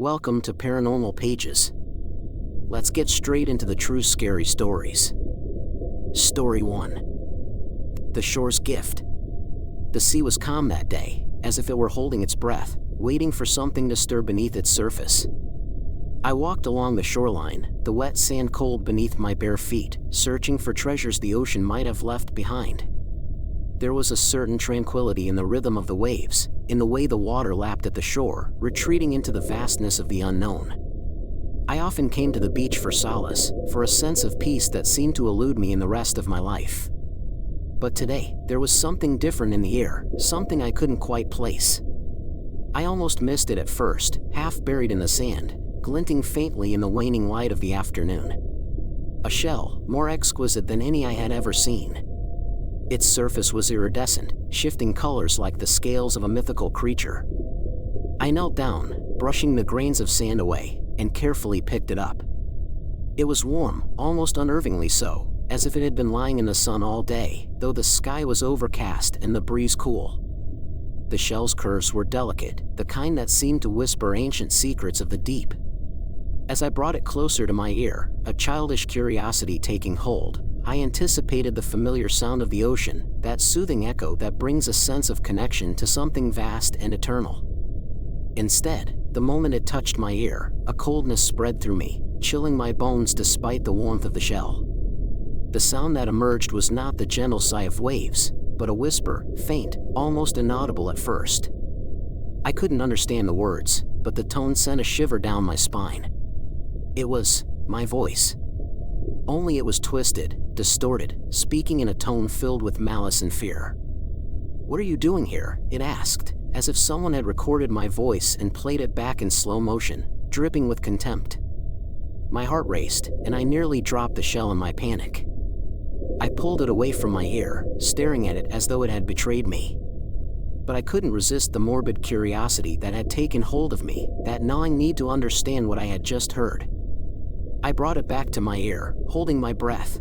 Welcome to Paranormal Pages. Let's get straight into the true scary stories. Story 1. The Shore's Gift. The sea was calm that day, as if it were holding its breath, waiting for something to stir beneath its surface. I walked along the shoreline, the wet sand cold beneath my bare feet, searching for treasures the ocean might have left behind. There was a certain tranquility in the rhythm of the waves, in the way the water lapped at the shore, retreating into the vastness of the unknown. I often came to the beach for solace, for a sense of peace that seemed to elude me in the rest of my life. But today, there was something different in the air, something I couldn't quite place. I almost missed it at first, half buried in the sand, glinting faintly in the waning light of the afternoon. A shell, more exquisite than any I had ever seen. Its surface was iridescent, shifting colors like the scales of a mythical creature. I knelt down, brushing the grains of sand away, and carefully picked it up. It was warm, almost unnervingly so, as if it had been lying in the sun all day, though the sky was overcast and the breeze cool. The shell's curves were delicate, the kind that seemed to whisper ancient secrets of the deep. As I brought it closer to my ear, a childish curiosity taking hold, I anticipated the familiar sound of the ocean, that soothing echo that brings a sense of connection to something vast and eternal. Instead, the moment it touched my ear, a coldness spread through me, chilling my bones despite the warmth of the shell. The sound that emerged was not the gentle sigh of waves, but a whisper, faint, almost inaudible at first. I couldn't understand the words, but the tone sent a shiver down my spine. It was my voice. Only it was twisted, distorted, speaking in a tone filled with malice and fear. "What are you doing here?" it asked, as if someone had recorded my voice and played it back in slow motion, dripping with contempt. My heart raced, and I nearly dropped the shell in my panic. I pulled it away from my ear, staring at it as though it had betrayed me. But I couldn't resist the morbid curiosity that had taken hold of me, that gnawing need to understand what I had just heard. I brought it back to my ear, holding my breath.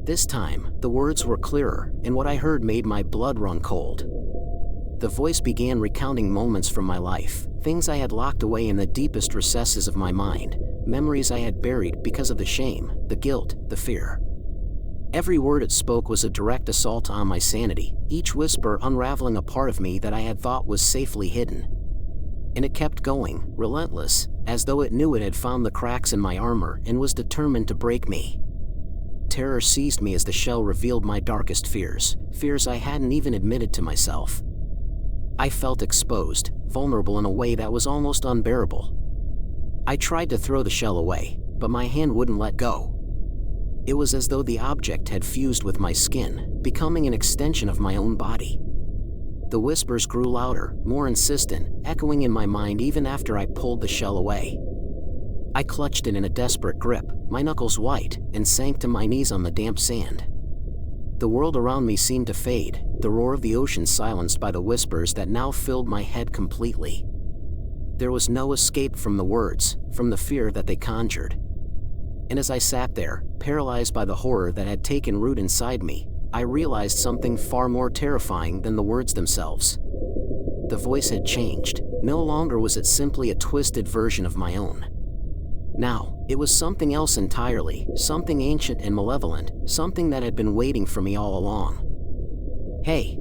This time, the words were clearer, and what I heard made my blood run cold. The voice began recounting moments from my life, things I had locked away in the deepest recesses of my mind, memories I had buried because of the shame, the guilt, the fear. Every word it spoke was a direct assault on my sanity, each whisper unraveling a part of me that I had thought was safely hidden. And it kept going, relentless, as though it knew it had found the cracks in my armor and was determined to break me. Terror seized me as the shell revealed my darkest fears, fears I hadn't even admitted to myself. I felt exposed, vulnerable in a way that was almost unbearable. I tried to throw the shell away, but my hand wouldn't let go. It was as though the object had fused with my skin, becoming an extension of my own body. The whispers grew louder, more insistent, echoing in my mind even after I pulled the shell away. I clutched it in a desperate grip, my knuckles white, and sank to my knees on the damp sand. The world around me seemed to fade, the roar of the ocean silenced by the whispers that now filled my head completely. There was no escape from the words, from the fear that they conjured. And as I sat there, paralyzed by the horror that had taken root inside me, I realized something far more terrifying than the words themselves. The voice had changed. No longer was it simply a twisted version of my own. Now, it was something else entirely, something ancient and malevolent, something that had been waiting for me all along. Hey!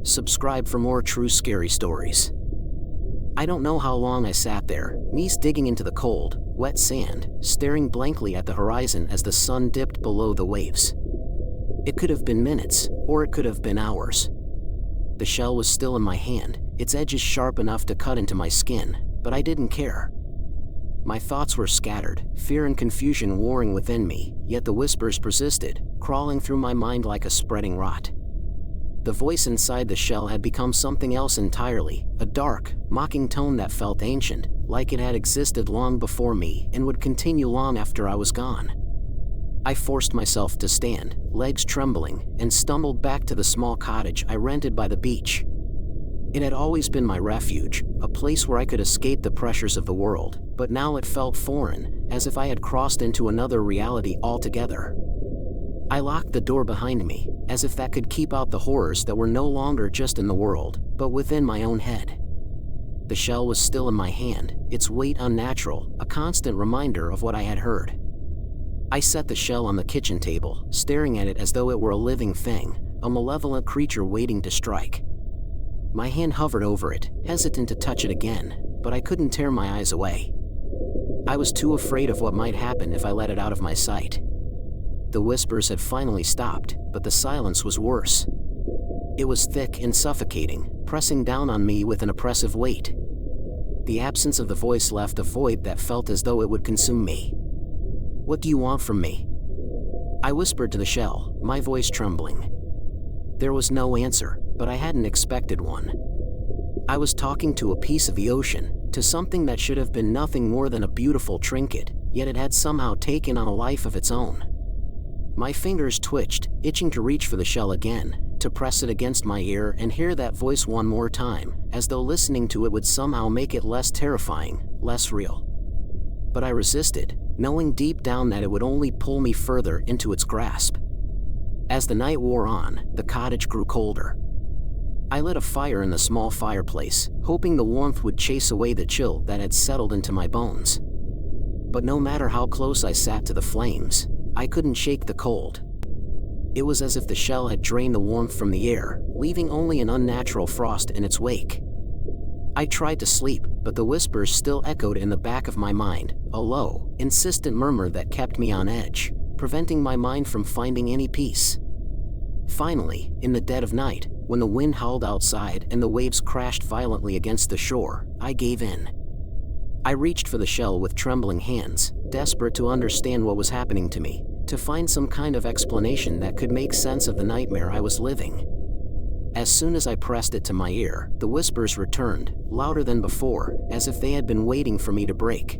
Subscribe for more true scary stories. I don't know how long I sat there, knees digging into the cold, wet sand, staring blankly at the horizon as the sun dipped below the waves. It could have been minutes, or it could have been hours. The shell was still in my hand, its edges sharp enough to cut into my skin, but I didn't care. My thoughts were scattered, fear and confusion warring within me, yet the whispers persisted, crawling through my mind like a spreading rot. The voice inside the shell had become something else entirely, a dark, mocking tone that felt ancient, like it had existed long before me and would continue long after I was gone. I forced myself to stand, legs trembling, and stumbled back to the small cottage I rented by the beach. It had always been my refuge, a place where I could escape the pressures of the world, but now it felt foreign, as if I had crossed into another reality altogether. I locked the door behind me, as if that could keep out the horrors that were no longer just in the world, but within my own head. The shell was still in my hand, its weight unnatural, a constant reminder of what I had heard. I set the shell on the kitchen table, staring at it as though it were a living thing, a malevolent creature waiting to strike. My hand hovered over it, hesitant to touch it again, but I couldn't tear my eyes away. I was too afraid of what might happen if I let it out of my sight. The whispers had finally stopped, but the silence was worse. It was thick and suffocating, pressing down on me with an oppressive weight. The absence of the voice left a void that felt as though it would consume me. "What do you want from me?" I whispered to the shell, my voice trembling. There was no answer, but I hadn't expected one. I was talking to a piece of the ocean, to something that should have been nothing more than a beautiful trinket, yet it had somehow taken on a life of its own. My fingers twitched, itching to reach for the shell again, to press it against my ear and hear that voice one more time, as though listening to it would somehow make it less terrifying, less real. But I resisted, knowing deep down that it would only pull me further into its grasp. As the night wore on, the cottage grew colder. I lit a fire in the small fireplace, hoping the warmth would chase away the chill that had settled into my bones. But no matter how close I sat to the flames, I couldn't shake the cold. It was as if the shell had drained the warmth from the air, leaving only an unnatural frost in its wake. I tried to sleep, but the whispers still echoed in the back of my mind, a low, insistent murmur that kept me on edge, preventing my mind from finding any peace. Finally, in the dead of night, when the wind howled outside and the waves crashed violently against the shore, I gave in. I reached for the shell with trembling hands, desperate to understand what was happening to me, to find some kind of explanation that could make sense of the nightmare I was living. As soon as I pressed it to my ear, the whispers returned, louder than before, as if they had been waiting for me to break.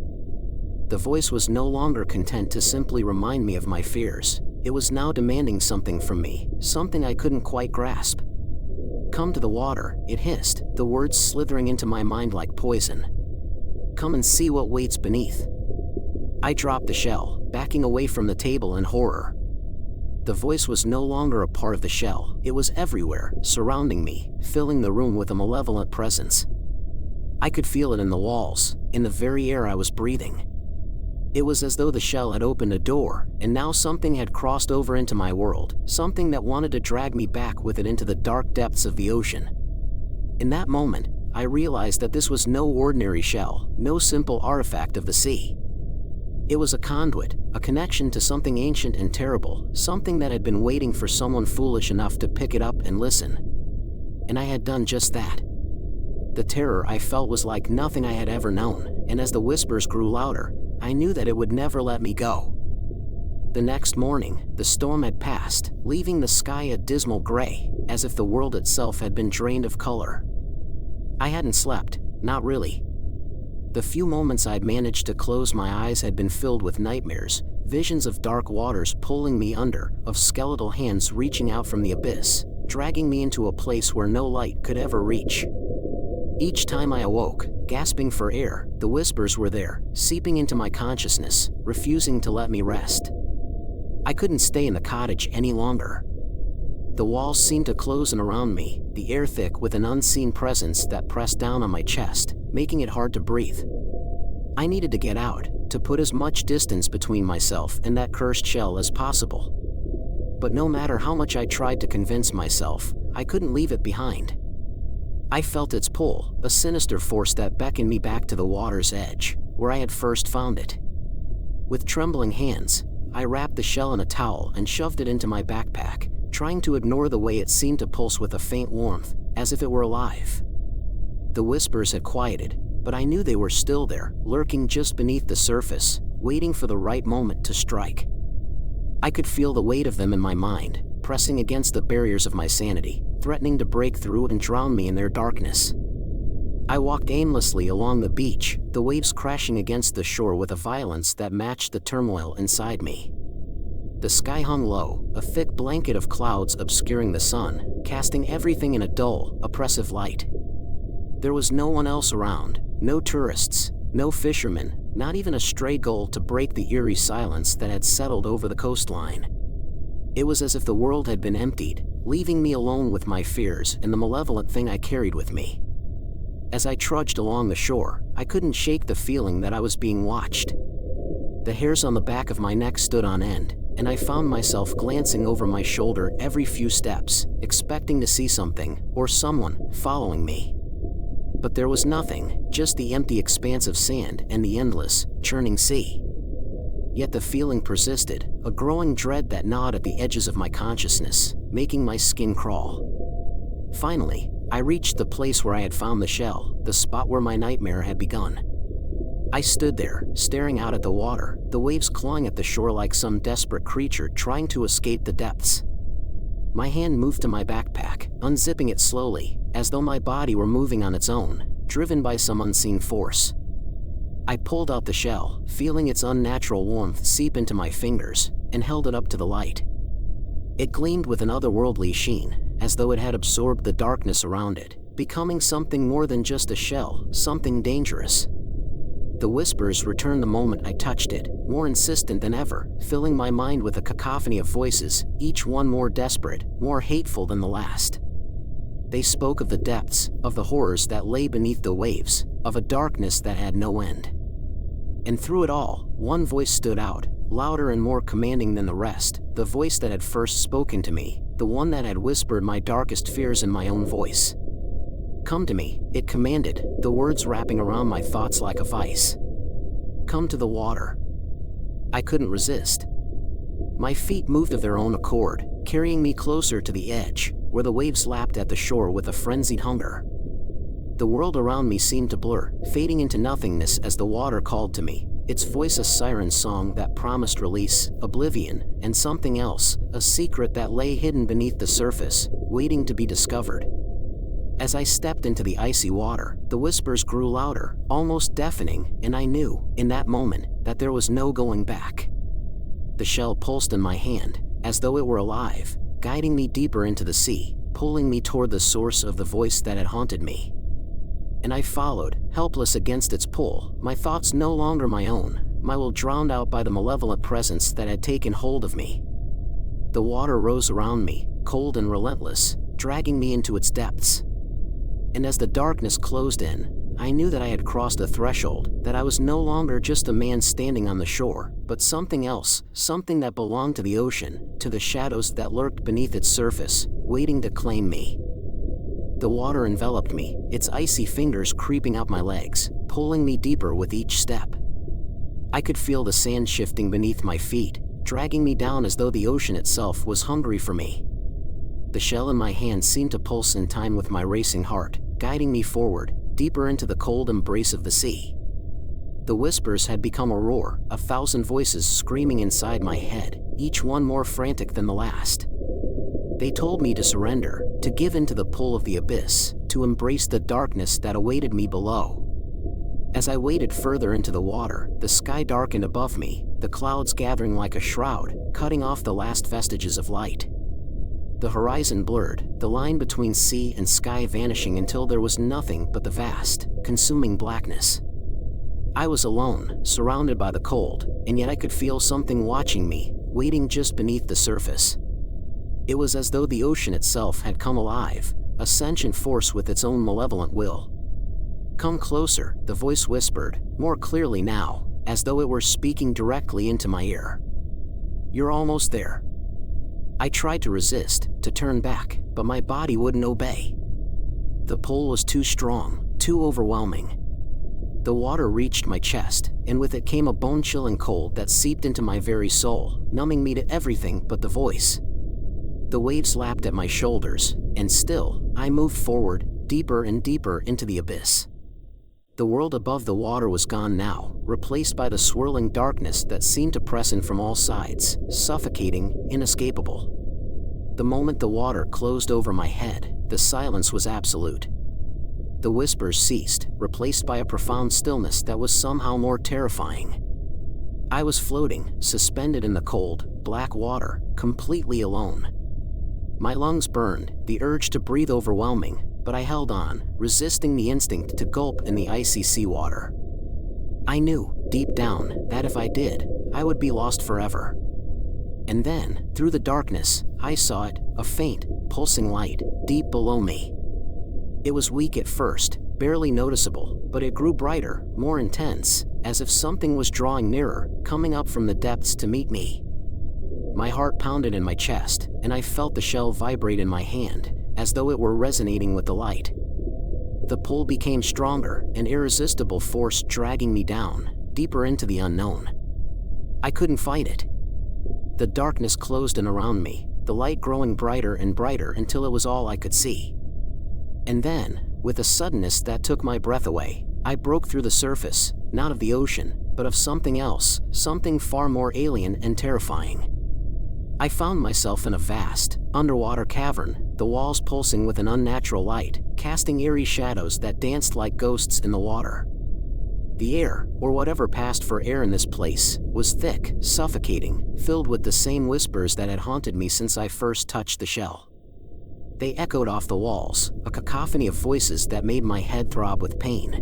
The voice was no longer content to simply remind me of my fears. It was now demanding something from me, something I couldn't quite grasp. "Come to the water," it hissed, the words slithering into my mind like poison. "Come and see what waits beneath." I dropped the shell, backing away from the table in horror. The voice was no longer a part of the shell, it was everywhere, surrounding me, filling the room with a malevolent presence. I could feel it in the walls, in the very air I was breathing. It was as though the shell had opened a door, and now something had crossed over into my world, something that wanted to drag me back with it into the dark depths of the ocean. In that moment, I realized that this was no ordinary shell, no simple artifact of the sea. It was a conduit, a connection to something ancient and terrible, something that had been waiting for someone foolish enough to pick it up and listen. And I had done just that. The terror I felt was like nothing I had ever known, and as the whispers grew louder, I knew that it would never let me go. The next morning, the storm had passed, leaving the sky a dismal gray, as if the world itself had been drained of color. I hadn't slept, not really. The few moments I'd managed to close my eyes had been filled with nightmares, visions of dark waters pulling me under, of skeletal hands reaching out from the abyss, dragging me into a place where no light could ever reach. Each time I awoke, gasping for air, the whispers were there, seeping into my consciousness, refusing to let me rest. I couldn't stay in the cottage any longer. The walls seemed to close in around me, the air thick with an unseen presence that pressed down on my chest, making it hard to breathe. I needed to get out, to put as much distance between myself and that cursed shell as possible. But no matter how much I tried to convince myself, I couldn't leave it behind. I felt its pull, a sinister force that beckoned me back to the water's edge, where I had first found it. With trembling hands, I wrapped the shell in a towel and shoved it into my backpack, trying to ignore the way it seemed to pulse with a faint warmth, as if it were alive. The whispers had quieted, but I knew they were still there, lurking just beneath the surface, waiting for the right moment to strike. I could feel the weight of them in my mind, pressing against the barriers of my sanity, threatening to break through and drown me in their darkness. I walked aimlessly along the beach, the waves crashing against the shore with a violence that matched the turmoil inside me. The sky hung low, a thick blanket of clouds obscuring the sun, casting everything in a dull, oppressive light. There was no one else around, no tourists, no fishermen, not even a stray gull to break the eerie silence that had settled over the coastline. It was as if the world had been emptied, leaving me alone with my fears and the malevolent thing I carried with me. As I trudged along the shore, I couldn't shake the feeling that I was being watched. The hairs on the back of my neck stood on end, and I found myself glancing over my shoulder every few steps, expecting to see something, or someone, following me. But there was nothing, just the empty expanse of sand and the endless, churning sea. Yet the feeling persisted, a growing dread that gnawed at the edges of my consciousness, making my skin crawl. Finally, I reached the place where I had found the shell, the spot where my nightmare had begun. I stood there, staring out at the water, the waves clawing at the shore like some desperate creature trying to escape the depths. My hand moved to my backpack, unzipping it slowly, as though my body were moving on its own, driven by some unseen force. I pulled out the shell, feeling its unnatural warmth seep into my fingers, and held it up to the light. It gleamed with an otherworldly sheen, as though it had absorbed the darkness around it, becoming something more than just a shell, something dangerous. The whispers returned the moment I touched it, more insistent than ever, filling my mind with a cacophony of voices, each one more desperate, more hateful than the last. They spoke of the depths, of the horrors that lay beneath the waves, of a darkness that had no end. And through it all, one voice stood out, louder and more commanding than the rest, the voice that had first spoken to me, the one that had whispered my darkest fears in my own voice. "Come to me," it commanded, the words wrapping around my thoughts like a vice. "Come to the water." I couldn't resist. My feet moved of their own accord, carrying me closer to the edge, where the waves lapped at the shore with a frenzied hunger. The world around me seemed to blur, fading into nothingness as the water called to me, its voice a siren song that promised release, oblivion, and something else, a secret that lay hidden beneath the surface, waiting to be discovered. As I stepped into the icy water, the whispers grew louder, almost deafening, and I knew, in that moment, that there was no going back. The shell pulsed in my hand, as though it were alive, guiding me deeper into the sea, pulling me toward the source of the voice that had haunted me. And I followed, helpless against its pull, my thoughts no longer my own, my will drowned out by the malevolent presence that had taken hold of me. The water rose around me, cold and relentless, dragging me into its depths. And as the darkness closed in, I knew that I had crossed a threshold, that I was no longer just a man standing on the shore, but something else, something that belonged to the ocean, to the shadows that lurked beneath its surface, waiting to claim me. The water enveloped me, its icy fingers creeping up my legs, pulling me deeper with each step. I could feel the sand shifting beneath my feet, dragging me down as though the ocean itself was hungry for me. The shell in my hand seemed to pulse in time with my racing heart, guiding me forward, deeper into the cold embrace of the sea. The whispers had become a roar, 1,000 voices screaming inside my head, each one more frantic than the last. They told me to surrender, to give in to the pull of the abyss, to embrace the darkness that awaited me below. As I waded further into the water, the sky darkened above me, the clouds gathering like a shroud, cutting off the last vestiges of light. The horizon blurred, the line between sea and sky vanishing until there was nothing but the vast, consuming blackness. I was alone, surrounded by the cold, and yet I could feel something watching me, waiting just beneath the surface. It was as though the ocean itself had come alive, a sentient force with its own malevolent will. "Come closer," the voice whispered, more clearly now, as though it were speaking directly into my ear. "You're almost there." I tried to resist, to turn back, but my body wouldn't obey. The pull was too strong, too overwhelming. The water reached my chest, and with it came a bone-chilling cold that seeped into my very soul, numbing me to everything but the voice. The waves lapped at my shoulders, and still, I moved forward, deeper and deeper into the abyss. The world above the water was gone now, replaced by the swirling darkness that seemed to press in from all sides, suffocating, inescapable. The moment the water closed over my head, the silence was absolute. The whispers ceased, replaced by a profound stillness that was somehow more terrifying. I was floating, suspended in the cold, black water, completely alone. My lungs burned, the urge to breathe overwhelming, but I held on, resisting the instinct to gulp in the icy seawater. I knew, deep down, that if I did, I would be lost forever. And then, through the darkness, I saw it, a faint, pulsing light, deep below me. It was weak at first, barely noticeable, but it grew brighter, more intense, as if something was drawing nearer, coming up from the depths to meet me. My heart pounded in my chest, and I felt the shell vibrate in my hand, as though it were resonating with the light. The pull became stronger, an irresistible force dragging me down, deeper into the unknown. I couldn't fight it. The darkness closed in around me, the light growing brighter and brighter until it was all I could see. And then, with a suddenness that took my breath away, I broke through the surface, not of the ocean, but of something else, something far more alien and terrifying. I found myself in a vast, underwater cavern, the walls pulsing with an unnatural light, casting eerie shadows that danced like ghosts in the water. The air, or whatever passed for air in this place, was thick, suffocating, filled with the same whispers that had haunted me since I first touched the shell. They echoed off the walls, a cacophony of voices that made my head throb with pain.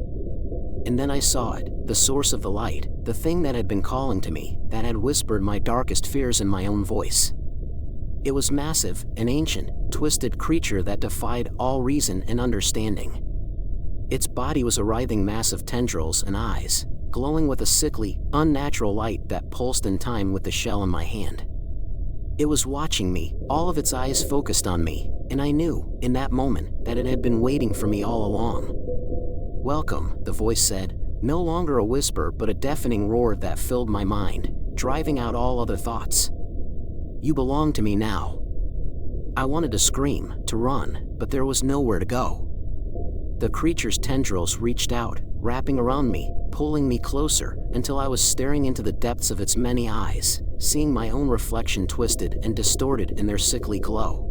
And then I saw it, the source of the light, the thing that had been calling to me, that had whispered my darkest fears in my own voice. It was massive, an ancient, twisted creature that defied all reason and understanding. Its body was a writhing mass of tendrils and eyes, glowing with a sickly, unnatural light that pulsed in time with the shell in my hand. It was watching me, all of its eyes focused on me, and I knew, in that moment, that it had been waiting for me all along. "Welcome," the voice said, no longer a whisper but a deafening roar that filled my mind, driving out all other thoughts. "You belong to me now." I wanted to scream, to run, but there was nowhere to go. The creature's tendrils reached out, wrapping around me, pulling me closer, until I was staring into the depths of its many eyes, seeing my own reflection twisted and distorted in their sickly glow.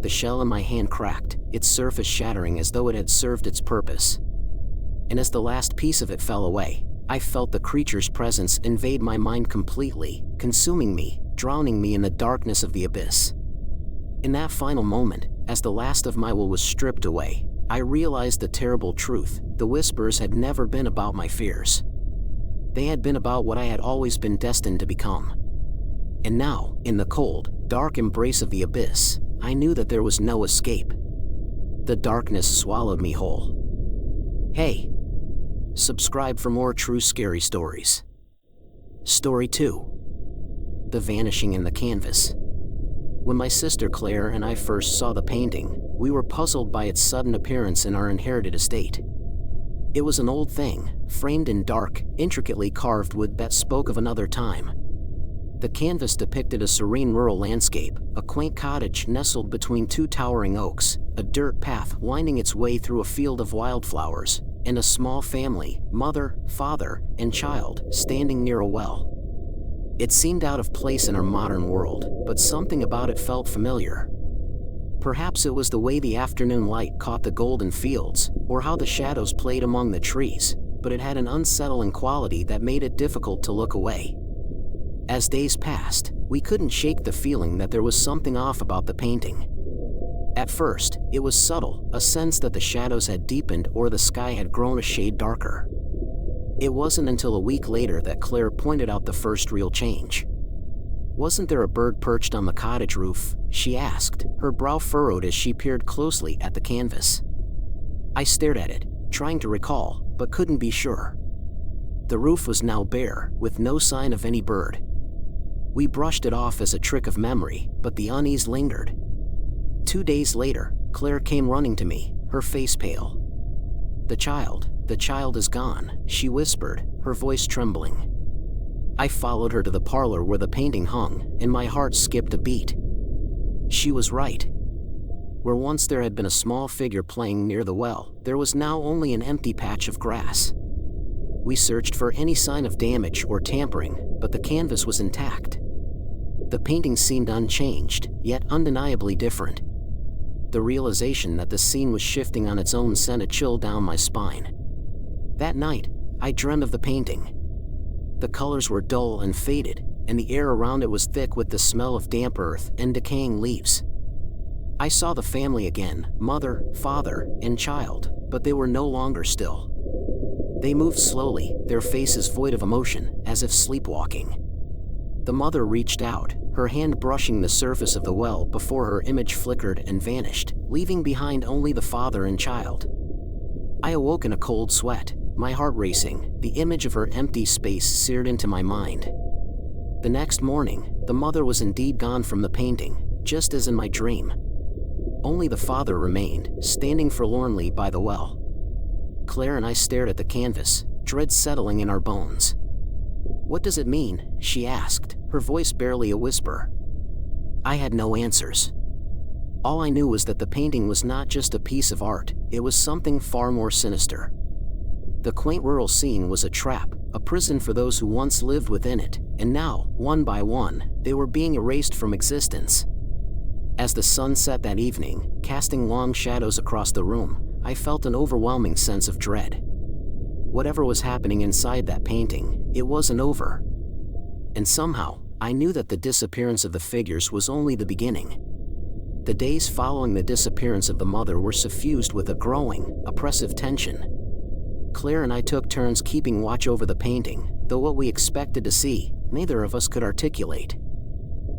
The shell in my hand cracked, its surface shattering as though it had served its purpose. And as the last piece of it fell away, I felt the creature's presence invade my mind completely, consuming me, drowning me in the darkness of the abyss. In that final moment, as the last of my will was stripped away, I realized the terrible truth: the whispers had never been about my fears. They had been about what I had always been destined to become. And now, in the cold, dark embrace of the abyss, I knew that there was no escape. The darkness swallowed me whole. Hey! Subscribe for more true scary stories. Story 2. The Vanishing in the Canvas. When my sister Claire and I first saw the painting, we were puzzled by its sudden appearance in our inherited estate. It was an old thing, framed in dark, intricately carved wood that spoke of another time. The canvas depicted a serene rural landscape, a quaint cottage nestled between two towering oaks, a dirt path winding its way through a field of wildflowers, and a small family, mother, father, and child, standing near a well. It seemed out of place in our modern world, but something about it felt familiar. Perhaps it was the way the afternoon light caught the golden fields, or how the shadows played among the trees, but it had an unsettling quality that made it difficult to look away. As days passed, we couldn't shake the feeling that there was something off about the painting. At first, it was subtle, a sense that the shadows had deepened or the sky had grown a shade darker. It wasn't until a week later that Claire pointed out the first real change. "Wasn't there a bird perched on the cottage roof?" she asked, her brow furrowed as she peered closely at the canvas. I stared at it, trying to recall, but couldn't be sure. The roof was now bare, with no sign of any bird. We brushed it off as a trick of memory, but the unease lingered. 2 days later, Claire came running to me, her face pale. The child is gone," she whispered, her voice trembling. I followed her to the parlor where the painting hung, and my heart skipped a beat. She was right. Where once there had been a small figure playing near the well, there was now only an empty patch of grass. We searched for any sign of damage or tampering, but the canvas was intact. The painting seemed unchanged, yet undeniably different. The realization that the scene was shifting on its own sent a chill down my spine. That night, I dreamed of the painting. The colors were dull and faded, and the air around it was thick with the smell of damp earth and decaying leaves. I saw the family again, mother, father, and child, but they were no longer still. They moved slowly, their faces void of emotion, as if sleepwalking. The mother reached out, her hand brushing the surface of the well before her image flickered and vanished, leaving behind only the father and child. I awoke in a cold sweat, my heart racing, the image of her empty space seared into my mind. The next morning, the mother was indeed gone from the painting, just as in my dream. Only the father remained, standing forlornly by the well. Claire and I stared at the canvas, dread settling in our bones. "What does it mean?" she asked, her voice barely a whisper. I had no answers. All I knew was that the painting was not just a piece of art, it was something far more sinister. The quaint rural scene was a trap, a prison for those who once lived within it, and now, one by one, they were being erased from existence. As the sun set that evening, casting long shadows across the room, I felt an overwhelming sense of dread. Whatever was happening inside that painting, it wasn't over. And somehow, I knew that the disappearance of the figures was only the beginning. The days following the disappearance of the mother were suffused with a growing, oppressive tension. Claire and I took turns keeping watch over the painting, though what we expected to see, neither of us could articulate.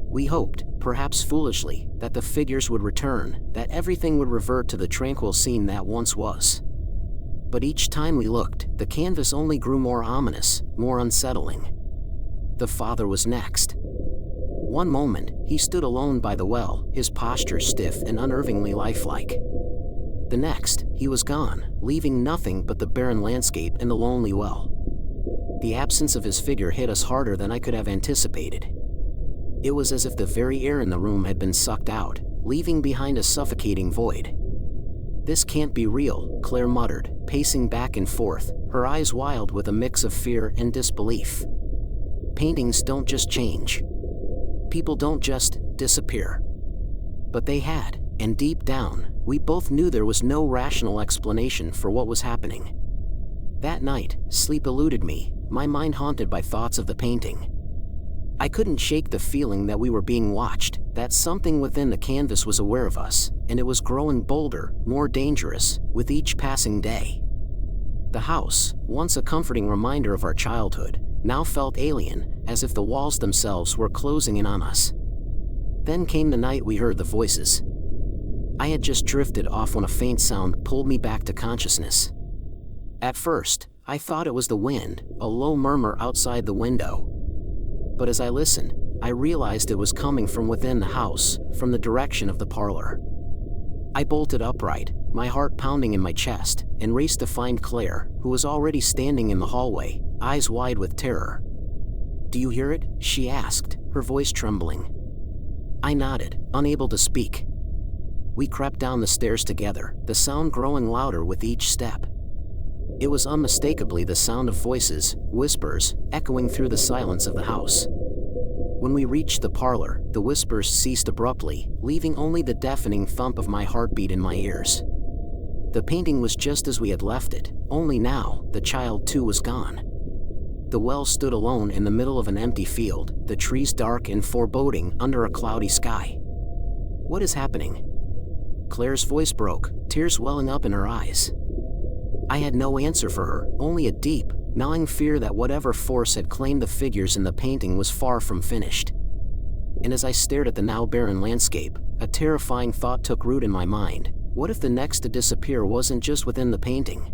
We hoped, perhaps foolishly, that the figures would return, that everything would revert to the tranquil scene that once was. But each time we looked, the canvas only grew more ominous, more unsettling. The father was next. One moment, he stood alone by the well, his posture stiff and unnervingly lifelike. The next, he was gone, leaving nothing but the barren landscape and the lonely well. The absence of his figure hit us harder than I could have anticipated. It was as if the very air in the room had been sucked out, leaving behind a suffocating void. "This can't be real," Claire muttered, pacing back and forth, her eyes wild with a mix of fear and disbelief. "Paintings don't just change. People don't just disappear." But they had, and deep down, we both knew there was no rational explanation for what was happening. That night, sleep eluded me, my mind haunted by thoughts of the painting. I couldn't shake the feeling that we were being watched, that something within the canvas was aware of us, and it was growing bolder, more dangerous, with each passing day. The house, once a comforting reminder of our childhood, now felt alien, as if the walls themselves were closing in on us. Then came the night we heard the voices. I had just drifted off when a faint sound pulled me back to consciousness. At first, I thought it was the wind, a low murmur outside the window. But as I listened, I realized it was coming from within the house, from the direction of the parlor. I bolted upright, my heart pounding in my chest, and raced to find Claire, who was already standing in the hallway, eyes wide with terror. "Do you hear it?" she asked, her voice trembling. I nodded, unable to speak. We crept down the stairs together, the sound growing louder with each step. It was unmistakably the sound of voices, whispers, echoing through the silence of the house. When we reached the parlor, the whispers ceased abruptly, leaving only the deafening thump of my heartbeat in my ears. The painting was just as we had left it, only now, the child too was gone. The well stood alone in the middle of an empty field, the trees dark and foreboding under a cloudy sky. "What is happening?" Claire's voice broke, tears welling up in her eyes. I had no answer for her, only a deep, gnawing fear that whatever force had claimed the figures in the painting was far from finished. And as I stared at the now barren landscape, a terrifying thought took root in my mind. What if the next to disappear wasn't just within the painting?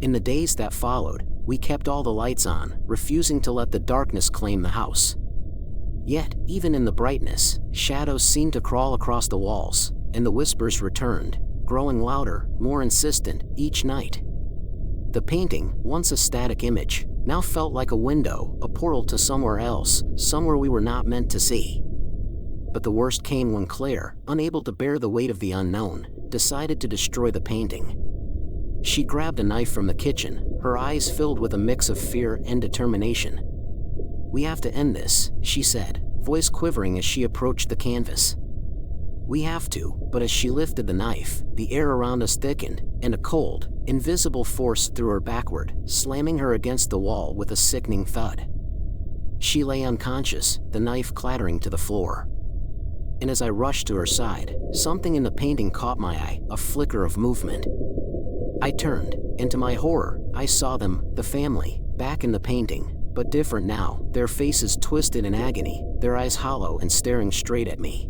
In the days that followed, we kept all the lights on, refusing to let the darkness claim the house. Yet, even in the brightness, shadows seemed to crawl across the walls, and the whispers returned, growing louder, more insistent, each night. The painting, once a static image, now felt like a window, a portal to somewhere else, somewhere we were not meant to see. But the worst came when Claire, unable to bear the weight of the unknown, decided to destroy the painting. She grabbed a knife from the kitchen, her eyes filled with a mix of fear and determination. "We have to end this," she said, voice quivering as she approached the canvas. "We have to," but as she lifted the knife, the air around us thickened, and a cold, invisible force threw her backward, slamming her against the wall with a sickening thud. She lay unconscious, the knife clattering to the floor. And as I rushed to her side, something in the painting caught my eye, a flicker of movement. I turned, and to my horror, I saw them, the family, back in the painting, but different now, their faces twisted in agony, their eyes hollow and staring straight at me.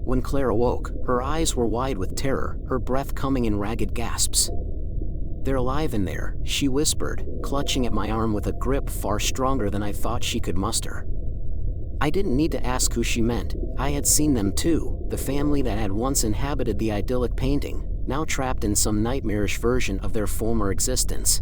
When Claire awoke, her eyes were wide with terror, her breath coming in ragged gasps. "They're alive in there," she whispered, clutching at my arm with a grip far stronger than I thought she could muster. I didn't need to ask who she meant. I had seen them too, the family that had once inhabited the idyllic painting, now trapped in some nightmarish version of their former existence.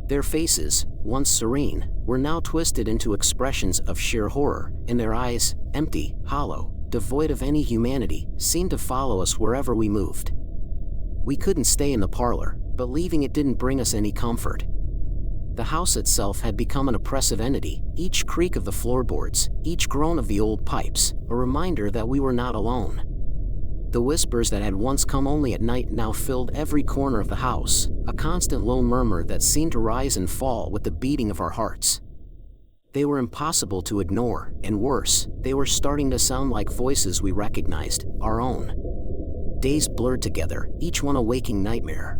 Their faces, once serene, were now twisted into expressions of sheer horror, and their eyes, empty, hollow, devoid of any humanity, seemed to follow us wherever we moved. We couldn't stay in the parlor, but leaving it didn't bring us any comfort. The house itself had become an oppressive entity, each creak of the floorboards, each groan of the old pipes, a reminder that we were not alone. The whispers that had once come only at night now filled every corner of the house, a constant low murmur that seemed to rise and fall with the beating of our hearts. They were impossible to ignore, and worse, they were starting to sound like voices we recognized, our own. Days blurred together, each one a waking nightmare.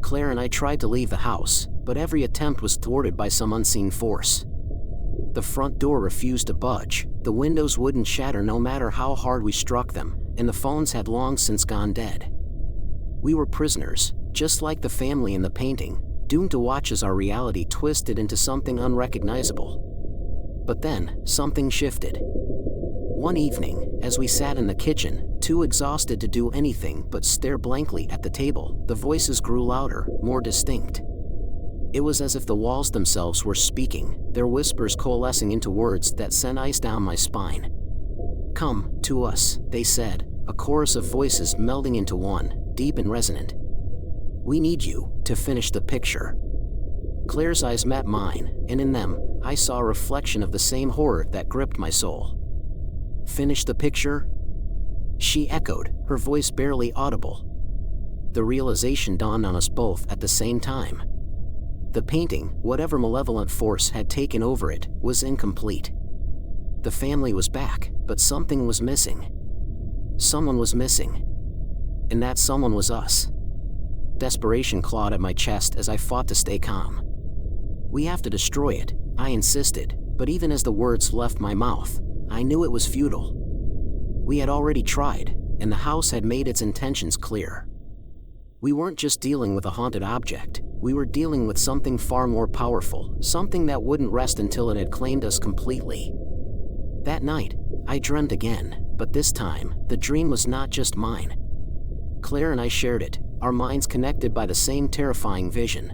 Claire and I tried to leave the house, but every attempt was thwarted by some unseen force. The front door refused to budge, the windows wouldn't shatter no matter how hard we struck them, and the phones had long since gone dead. We were prisoners, just like the family in the painting, doomed to watch as our reality twisted into something unrecognizable. But then, something shifted. One evening, as we sat in the kitchen, too exhausted to do anything but stare blankly at the table, the voices grew louder, more distinct. It was as if the walls themselves were speaking, their whispers coalescing into words that sent ice down my spine. "Come to us," they said, a chorus of voices melding into one, deep and resonant. "We need you to finish the picture." Claire's eyes met mine, and in them, I saw a reflection of the same horror that gripped my soul. "Finish the picture?" she echoed, her voice barely audible. The realization dawned on us both at the same time. The painting, whatever malevolent force had taken over it, was incomplete. The family was back, but something was missing. Someone was missing. And that someone was us. Desperation clawed at my chest as I fought to stay calm. "We have to destroy it," I insisted, but even as the words left my mouth, I knew it was futile. We had already tried, and the house had made its intentions clear. We weren't just dealing with a haunted object, we were dealing with something far more powerful, something that wouldn't rest until it had claimed us completely. That night, I dreamed again, but this time, the dream was not just mine. Claire and I shared it, our minds connected by the same terrifying vision.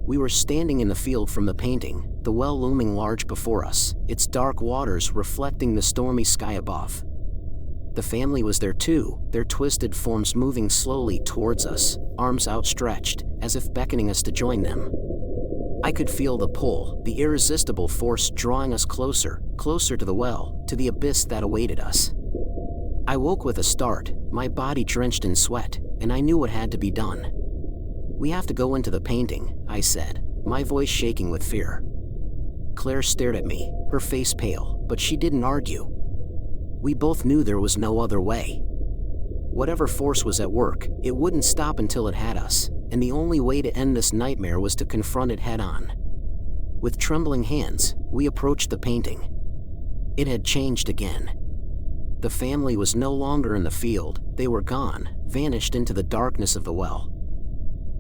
We were standing in the field from the painting, the well looming large before us, its dark waters reflecting the stormy sky above. The family was there too, their twisted forms moving slowly towards us, arms outstretched, as if beckoning us to join them. I could feel the pull, the irresistible force drawing us closer, closer to the well, to the abyss that awaited us. I woke with a start, my body drenched in sweat, and I knew what had to be done. "We have to go into the painting," I said, my voice shaking with fear. Claire stared at me, her face pale, but she didn't argue. We both knew there was no other way. Whatever force was at work, it wouldn't stop until it had us, and the only way to end this nightmare was to confront it head-on. With trembling hands, we approached the painting. It had changed again. The family was no longer in the field, they were gone, vanished into the darkness of the well.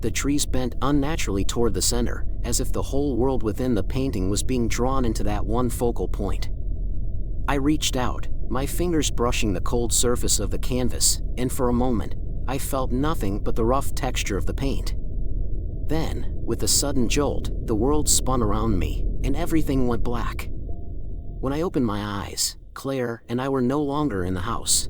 The trees bent unnaturally toward the center, as if the whole world within the painting was being drawn into that one focal point. I reached out, my fingers brushing the cold surface of the canvas, and for a moment, I felt nothing but the rough texture of the paint. Then, with a sudden jolt, the world spun around me, and everything went black. When I opened my eyes, Claire and I were no longer in the house.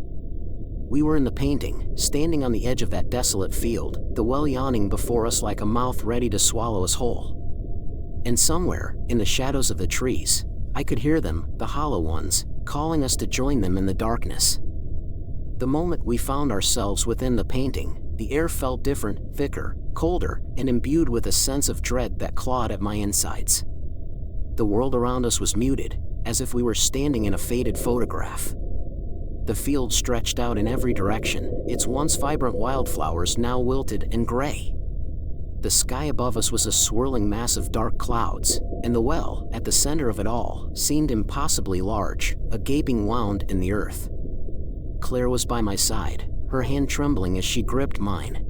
We were in the painting, standing on the edge of that desolate field, the well yawning before us like a mouth ready to swallow us whole. And somewhere, in the shadows of the trees, I could hear them, the hollow ones, calling us to join them in the darkness. The moment we found ourselves within the painting, the air felt different, thicker, colder, and imbued with a sense of dread that clawed at my insides. The world around us was muted, as if we were standing in a faded photograph. The field stretched out in every direction, its once vibrant wildflowers now wilted and gray. The sky above us was a swirling mass of dark clouds, and the well, at the center of it all, seemed impossibly large, a gaping wound in the earth. Claire was by my side, her hand trembling as she gripped mine.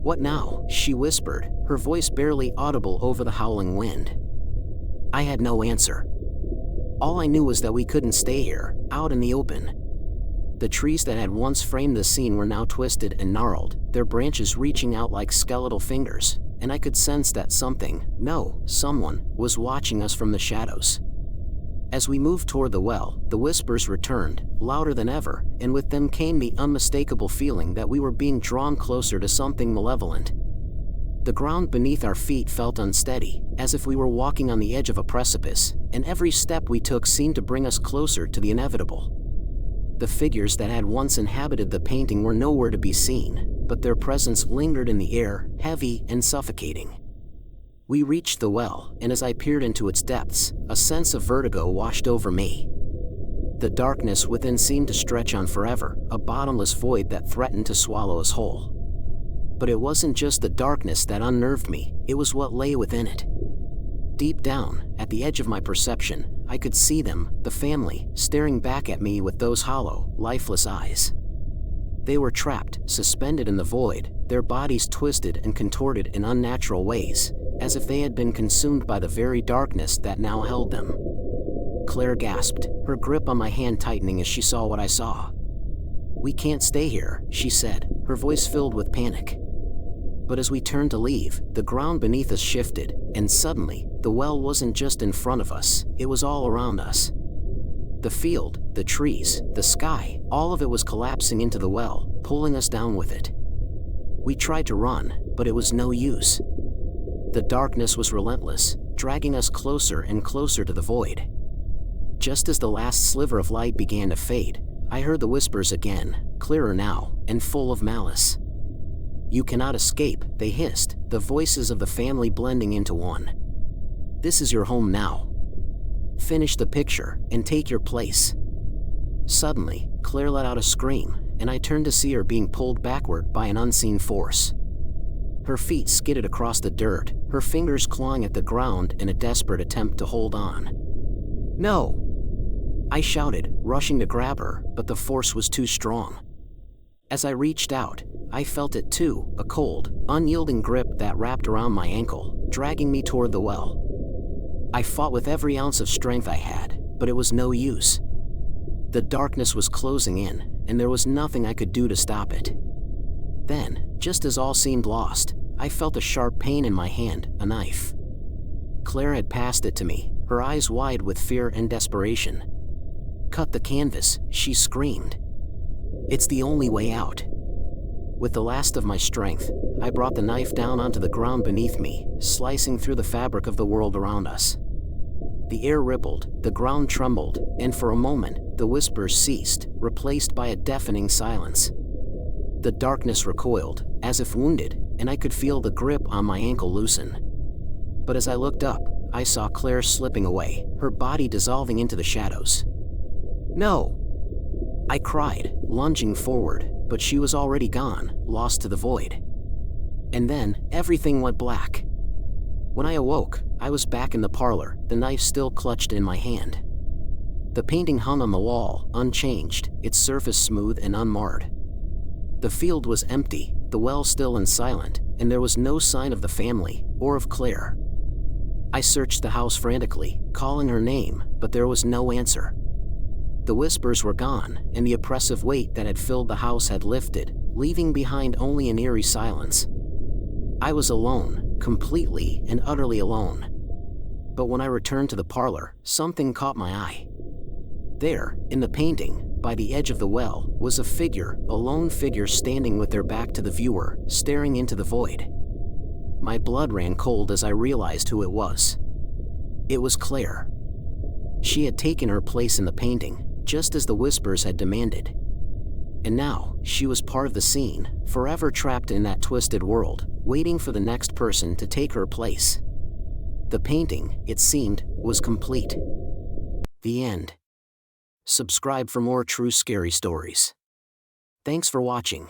"What now?" she whispered, her voice barely audible over the howling wind. I had no answer. All I knew was that we couldn't stay here, out in the open. The trees that had once framed the scene were now twisted and gnarled, their branches reaching out like skeletal fingers, and I could sense that someone, was watching us from the shadows. As we moved toward the well, the whispers returned, louder than ever, and with them came the unmistakable feeling that we were being drawn closer to something malevolent. The ground beneath our feet felt unsteady, as if we were walking on the edge of a precipice, and every step we took seemed to bring us closer to the inevitable. The figures that had once inhabited the painting were nowhere to be seen, but their presence lingered in the air, heavy and suffocating. We reached the well, and as I peered into its depths, a sense of vertigo washed over me. The darkness within seemed to stretch on forever, a bottomless void that threatened to swallow us whole. But it wasn't just the darkness that unnerved me, it was what lay within it. Deep down, at the edge of my perception, I could see them, the family, staring back at me with those hollow, lifeless eyes. They were trapped, suspended in the void, their bodies twisted and contorted in unnatural ways, as if they had been consumed by the very darkness that now held them. Claire gasped, her grip on my hand tightening as she saw what I saw. "We can't stay here," she said, her voice filled with panic. But as we turned to leave, the ground beneath us shifted, and suddenly, the well wasn't just in front of us, it was all around us. The field, the trees, the sky, all of it was collapsing into the well, pulling us down with it. We tried to run, but it was no use. The darkness was relentless, dragging us closer and closer to the void. Just as the last sliver of light began to fade, I heard the whispers again, clearer now, and full of malice. "You cannot escape," they hissed, the voices of the family blending into one. "This is your home now. Finish the picture, and take your place." Suddenly, Claire let out a scream, and I turned to see her being pulled backward by an unseen force. Her feet skidded across the dirt, her fingers clawing at the ground in a desperate attempt to hold on. "No!" I shouted, rushing to grab her, but the force was too strong. As I reached out, I felt it too, a cold, unyielding grip that wrapped around my ankle, dragging me toward the well. I fought with every ounce of strength I had, but it was no use. The darkness was closing in, and there was nothing I could do to stop it. Then, just as all seemed lost, I felt a sharp pain in my hand, a knife. Claire had passed it to me, her eyes wide with fear and desperation. "Cut the canvas," she screamed. "It's the only way out." With the last of my strength, I brought the knife down onto the ground beneath me, slicing through the fabric of the world around us. The air rippled, the ground trembled, and for a moment, the whispers ceased, replaced by a deafening silence. The darkness recoiled, as if wounded, and I could feel the grip on my ankle loosen. But as I looked up, I saw Claire slipping away, her body dissolving into the shadows. "No!" I cried, lunging forward, but she was already gone, lost to the void. And then, everything went black. When I awoke, I was back in the parlor, the knife still clutched in my hand. The painting hung on the wall, unchanged, its surface smooth and unmarred. The field was empty, the well still and silent, and there was no sign of the family, or of Claire. I searched the house frantically, calling her name, but there was no answer. The whispers were gone, and the oppressive weight that had filled the house had lifted, leaving behind only an eerie silence. I was alone, completely and utterly alone. But when I returned to the parlor, something caught my eye. There, in the painting, by the edge of the well, was a lone figure standing with their back to the viewer, staring into the void. My blood ran cold as I realized who it was. It was Claire. She had taken her place in the painting, just as the whispers had demanded. And now, she was part of the scene, forever trapped in that twisted world, waiting for the next person to take her place. The painting, it seemed, was complete. The end. Subscribe for more true scary stories. Thanks for watching.